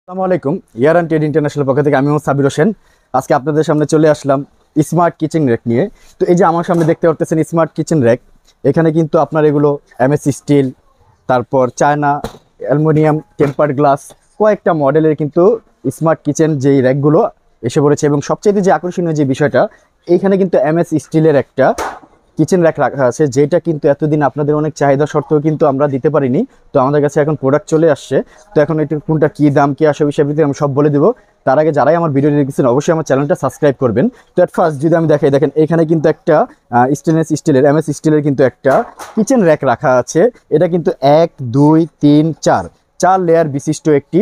আসসালামু আলাইকুম। ইয়ার and trade international পক্ষ থেকে আমি সাবির হোসেন। আজকে আপনাদের সামনে চলে আসলাম স্মার্ট কিচেন র্যাক নিয়ে। তো এই যে আমার সামনে দেখতে পাচ্ছেন স্মার্ট কিচেন র্যাক, এখানে কিন্তু আপনার এগুলো এমএস স্টিল, তারপর চায়না, অ্যালুমিনিয়াম, টেম্পার্ড গ্লাস, কয়েকটা মডেলের কিন্তু স্মার্ট কিচেন যেই র্যাকগুলো এসে পড়েছে। এবং সবচেয়ে যে আকর্ষণীয় যে বিষয়টা, এইখানে কিন্তু এমএস স্টিলের একটা কিচেন র্যাক রাখা আছে, যেটা কিন্তু এতদিন আপনাদের অনেক চাহিদা সত্ত্বেও কিন্তু আমরা দিতে পারিনি। তো আমাদের কাছে এখন প্রোডাক্ট চলে আসছে। তো এখন এটার কোনটা কী দাম, কী আসে, বিষয়ে আমি সব বলে দেবো। তার আগে যারাই আমার ভিডিও দেখছেন অবশ্যই আমার চ্যানেলটা সাবস্ক্রাইব করবেন। তো অ্যাট ফার্স্ট যদি আমি দেখাই, দেখেন এখানে কিন্তু একটা স্টেনলেস স্টিলের এমএস স্টিলের কিন্তু একটা কিচেন র্যাক রাখা আছে। এটা কিন্তু 1 2 3 4 লেয়ার বিশিষ্ট একটি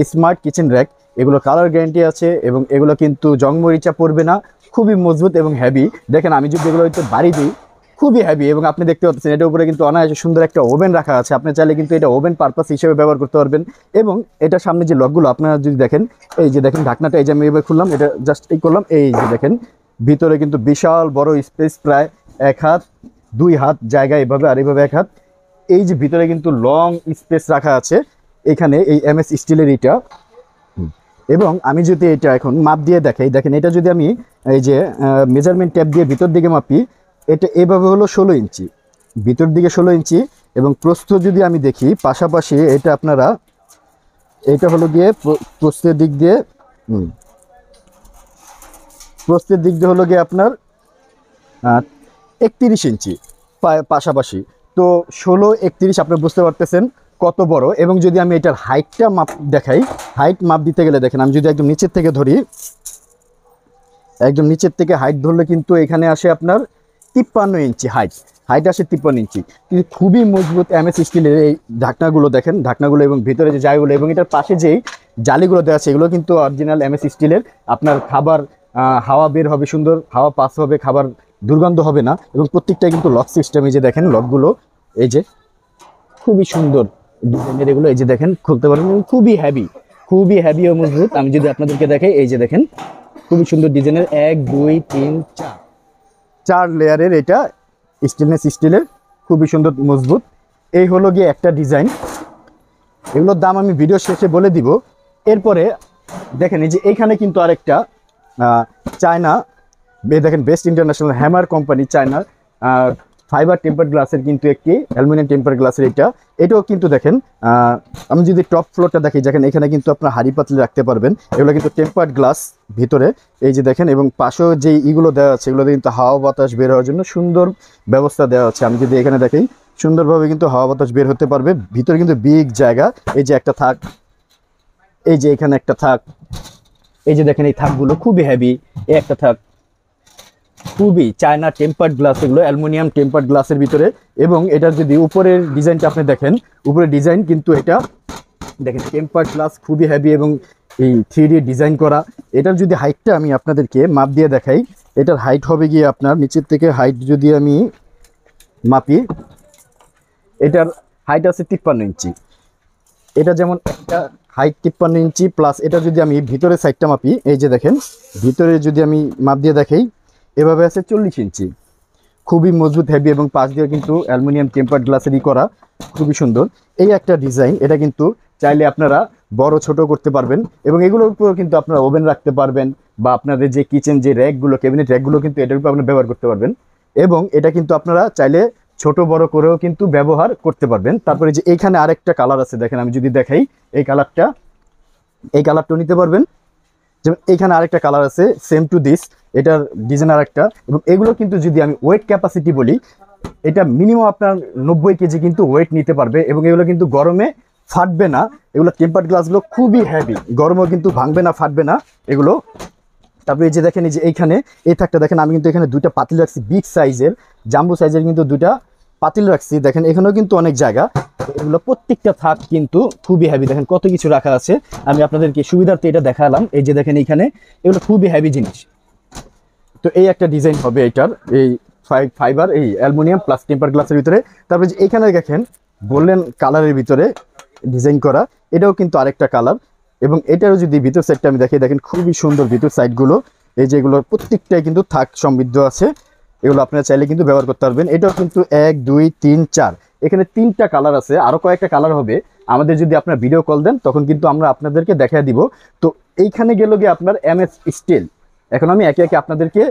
স্মার্ট কিচেন র্যাক। এগুলো কালার গ্যারান্টি আছে এবং এগুলো কিন্তু জং মরিচা পড়বে না, খুবই মজবুত এবং হেভি। দেখেন আমি যদি এগুলো হয়তো বাড়ি দিই, খুবই হেভি। এবং আপনি দেখতে পাচ্ছেন এটার উপরে কিন্তু অনায়াসে সুন্দর একটা ওভেন রাখা আছে। আপনি চাইলে কিন্তু এটা ওভেন পারপাস হিসেবে ব্যবহার করতে পারবেন। এবং এটার সামনে যে লকগুলো আপনারা যদি দেখেন, এই যে দেখেন ঢাকনাটা, এই যে আমি এবার খুললাম, এটা জাস্ট এই করলাম, এই যে দেখেন ভিতরে কিন্তু বিশাল বড় স্পেস, প্রায় 1 হাত 2 হাত জায়গা এভাবে, আর এইভাবে 1 হাত। এই যে ভিতরে কিন্তু লং স্পেস রাখা আছে এখানে এই এমএস স্টিলের এটা। এবং আমি যদি এটা এখন মাপ দিয়ে দেখাই, দেখেন এটা যদি আমি এই যে মেজারমেন্ট ট্যাপ দিয়ে ভিতর দিকে মাপি, এটা এভাবে হলো 16 ইঞ্চি, ভিতর দিকে 16 ইঞ্চি। এবং প্রস্থ যদি আমি দেখি পাশাপাশি, এটা আপনারা এটা হলো গিয়ে প্রস্থের দিক দিয়ে হলো গিয়ে আপনার 31 ইঞ্চি পাশাপাশি। তো 16 31 আপনারা বুঝতে পারতেছেন কত বড়। এবং যদি আমি এটার হাইটটা মাপ দেখাই, হাইট মাপ দিতে গেলে দেখেন আমি যদি একদম নিচের থেকে ধরি, একদম নিচের থেকে হাইট ধরলে কিন্তু এখানে আসে আপনার 53 ইঞ্চি হাইট আসে 53 ইঞ্চি। কিন্তু খুবই মজবুত এমএস স্টিলের এই ঢাকনাগুলো, দেখেন ঢাকনাগুলো এবং ভিতরে যে জায়গাগুলো এবং এটার পাশে যেই জালিগুলো দেওয়া আছে, এগুলো কিন্তু অরিজিনাল এমএস স্টিলের। আপনার খাবার হাওয়া বের হবে, সুন্দর হাওয়া পাস হবে, খাবার দুর্গন্ধ হবে না। এবং প্রত্যেকটাই কিন্তু লক সিস্টেম, এই যে দেখেন লকগুলো, এই যে খুবই সুন্দর ডিজাইনের এগুলো, এই যে দেখেন খুলতে পারবেন। খুবই হেভি ও মজবুত। আমি যদি আপনাদেরকে দেখাই, এই যে দেখেন খুবই সুন্দর ডিজাইনের 1 2 3 4 লেয়ারের এটা স্টেনলেস স্টিলের, খুবই সুন্দর মজবুত। এই হলো গিয়ে একটা ডিজাইন। এগুলোর দাম আমি ভিডিও শেষে বলে দিব। এরপরে দেখেন এই যে এইখানে কিন্তু আরেকটা চায়না, দেখেন বেস্ট ইন্টারন্যাশনাল হ্যামার কোম্পানি, চায়নার ফাইবার টেম্পার গ্লাসের কিন্তু একটি অ্যালুমিনিয়াম টেম্পার গ্লাসের এটাও কিন্তু দেখেন। আমি যদি টপ ফ্লোরটা দেখি, দেখেন এখানে কিন্তু আপনার হাঁড়ি পাতলে রাখতে পারবেন। এগুলো কিন্তু টেম্পার্ড গ্লাস ভিতরে, এই যে দেখেন। এবং পাশেও যে ইগুলো দেওয়া আছে, এগুলোতে কিন্তু হাওয়া বাতাস বের হওয়ার জন্য সুন্দর ব্যবস্থা দেওয়া আছে। আমি যদি এখানে দেখি, সুন্দরভাবে কিন্তু হাওয়া বাতাস বের হতে পারবে। ভিতরে কিন্তু বিগ জায়গা, এই যে একটা থাক, এই যে এখানে একটা থাক, এই যে দেখেন এই থাকগুলো খুবই হেভি। এই একটা থাক খুবই চায়না টেম্পার্ড গ্লাস, এগুলো অ্যালুমিনিয়াম টেম্পার্ড গ্লাসের ভিতরে। এবং এটার যদি উপরের ডিজাইনটা আপনি দেখেন, উপরের ডিজাইন কিন্তু এটা দেখেন টেম্পার্ড গ্লাস, খুবই হেভি এবং এই 3D ডিজাইন করা। এটার যদি হাইটটা আমি আপনাদেরকে মাপ দিয়ে দেখাই, এটার হাইট হবে গিয়ে আপনার নিচের থেকে হাইট যদি আমি মাপি, এটার হাইট আছে 53 ইঞ্চি। এটা যেমন একটা হাইট 53 ইঞ্চি প্লাস, এটা যদি আমি ভিতরের সাইডটা মাপি, এই যে দেখেন ভিতরে যদি আমি মাপ দিয়ে দেখাই, এভাবে আছে 40 ইঞ্চি। খুবই মজবুত হেভি এবং পাশ দিয়ে কিন্তু অ্যালুমিনিয়াম টেম্পার্ড গ্লাসেরই করা, খুবই সুন্দর। এই একটা ডিজাইন, এটা কিন্তু চাইলে আপনারা বড় ছোট করতে পারবেন। এবং এগুলোর উপর কিন্তু আপনারা ওভেন রাখতে পারবেন, বা আপনাদের যে কিচেন যে র্যাকগুলো, ক্যাবিনেট র্যাকগুলো কিন্তু এটার উপর আপনারা ব্যবহার করতে পারবেন। এবং এটা কিন্তু আপনারা চাইলে ছোট বড় করেও কিন্তু ব্যবহার করতে পারবেন। তারপরে যে এইখানে আরেকটা কালার আছে, দেখেন আমি যদি দেখাই, এই কালারটাও নিতে পারবেন। যেমন এইখানে আরেকটা কালার আছে সেম টু দিস, এটার ডিজাইন আরেকটা। এবং এগুলো কিন্তু যদি আমি ওয়েট ক্যাপাসিটি বলি, এটা মিনিমাম আপনার 90 কেজি কিন্তু ওয়েট নিতে পারবে। এবং এগুলো কিন্তু গরমে ফাটবে না। এগুলো টেম্পার্ড গ্লাসগুলো খুবই হেভি, গরমেও কিন্তু ভাঙবে না, ফাটবে না এগুলো। তারপরে এই যে দেখেন, এই যে এইখানে এই থাকটা দেখেন, আমি কিন্তু এখানে 2টা পাতিল রাখছি, বিগ সাইজের জাম্বো সাইজের কিন্তু 2টা পাতিল রাখছি। দেখেন এখানেও কিন্তু অনেক জায়গা। এগুলো প্রত্যেকটা থাক কিন্তু খুবই হেভি, দেখেন কত কিছু রাখা আছে। আমি আপনাদেরকে সুবিধার্থে এটা দেখালাম। এই যে দেখেন এইখানে এগুলো খুবই হেভি জিনিস। তো এই একটা ডিজাইন হবে এটার, এই ফাইবার এই অ্যালুমিনিয়াম প্লাস টেম্পার গ্লাসের ভিতরে। তারপরে এইখানে দেখেন গোল্ডেন কালারের ভিতরে ডিজাইন করা, এটাও কিন্তু আরেকটা কালার। এবং এটারও যদি ভিতর সাইডটা আমি দেখি, দেখেন খুবই সুন্দর ভিতর সাইডগুলো। এই যেগুলোর প্রত্যেকটাই কিন্তু থাক সমৃদ্ধ আছে, এগুলো আপনারা চাইলে কিন্তু ব্যবহার করতে পারবেন। এটাও কিন্তু 1 2 3 4, এখানে 3টা কালার আছে, আরও কয়েকটা কালার হবে। আমাদের যদি আপনার ভিডিও কল দেন তখন কিন্তু আমরা আপনাদেরকে দেখায় দিব। তো এইখানে গেল গিয়ে আপনার MS স্টিল। এখন আমি একে একে আপনাদেরকে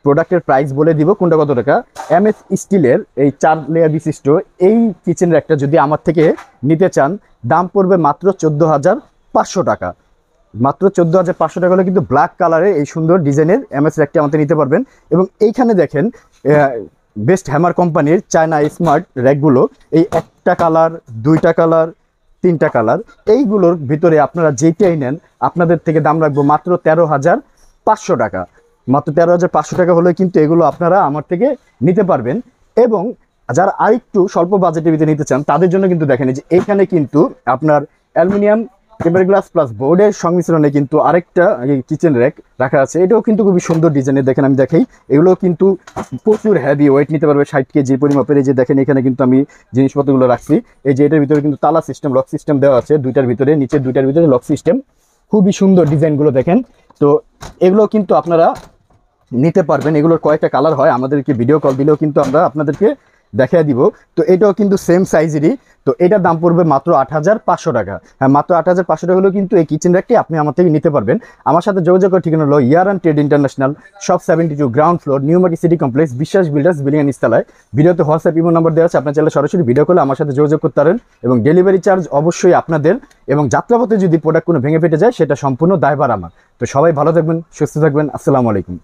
প্রোডাক্টের প্রাইস বলে দিব কোনটা কত টাকা। MS স্টিলের এই 4 লেয়ার বিশিষ্ট এই কিচেন র্যাকটা যদি আমার থেকে নিতে চান দাম পড়বে মাত্র 14,500 টাকা। মাত্র 14,500 টাকা হলে কিন্তু ব্ল্যাক কালারের এই সুন্দর ডিজাইনের MS র্যাকটি আমাদের নিতে পারবেন। এবং এইখানে দেখেন বেস্ট হ্যামার কোম্পানির চায়না স্মার্ট র্যাকগুলো, এই একটা কালার, দুইটা কালার, তিনটা কালার, এইগুলোর ভিতরে আপনারা যেটাই নেন আপনাদের থেকে দাম রাখবো মাত্র 13,500 টাকা। মাত্র 13,500 টাকা হলে কিন্তু এগুলো আপনারা আমার থেকে নিতে পারবেন। এবং যারা আরেকটু স্বল্প বাজেটের ভিতরে নিতে চান তাদের জন্য কিন্তু দেখেন যে এইখানে কিন্তু আপনার অ্যালুমিনিয়াম টেম্পার গ্লাস প্লাস বোর্ডের সংমিশ্রণে কিন্তু আরেকটা কিচেন র্যাক রাখা আছে। এটাও কিন্তু খুবই সুন্দর ডিজাইনের, দেখেন আমি দেখাই। এগুলো কিন্তু প্রচুর হেভি, ওয়েট নিতে পারবে 60 কেজি পরিমাপের। এই যে দেখেন এখানে কিন্তু আমি জিনিসপত্রগুলো রাখছি। এই যে এটার ভিতরে কিন্তু তালা সিস্টেম, লক সিস্টেম দেওয়া আছে দুইটার ভিতরে, নিচের দুইটার ভিতরে লক সিস্টেম। খুবই সুন্দর ডিজাইনগুলো দেখেন। তো এগুলো কিন্তু আপনারা নিতে পারবেন। এগুলোর কয়েকটা কালার হয়, আমাদেরকে ভিডিও কল দিলেও কিন্তু আমরা আপনাদেরকে দেখিয়ে দিব। তো এটাও কিন্তু সেম সাইজেরই। তো এটার দাম পড়বে মাত্র 8,500 টাকা। হ্যাঁ, মাত্র 8,500 টাকা হলেও কিন্তু এই কিচেন র্যাকটি আপনি আমার থেকে নিতে পারবেন। আমার সাথে যোগাযোগ করার ঠিকানা হলো ইয়ারান trade international, shop 72, ground floor, new market city complex, Biswas builders, building and নিচতলায়। ভিডিওতে হোয়াটসঅ্যাপ ইমো নাম্বার দেওয়া আছে, আপনার চাইলে সরাসরি ভিডিও কলে আমার সাথে যোগাযোগ করতে পারেন। এবং ডেলিভারি চার্জ অবশ্যই আপনাদের, এবং যাত্রাপথে যদি প্রোডাক্ট কোনো ভেঙে ফেটে যায় সেটা সম্পূর্ণ দায়ভার আমার। তো সবাই ভালো থাকবেন, সুস্থ থাকবেন। আসসালামু আলাইকুম।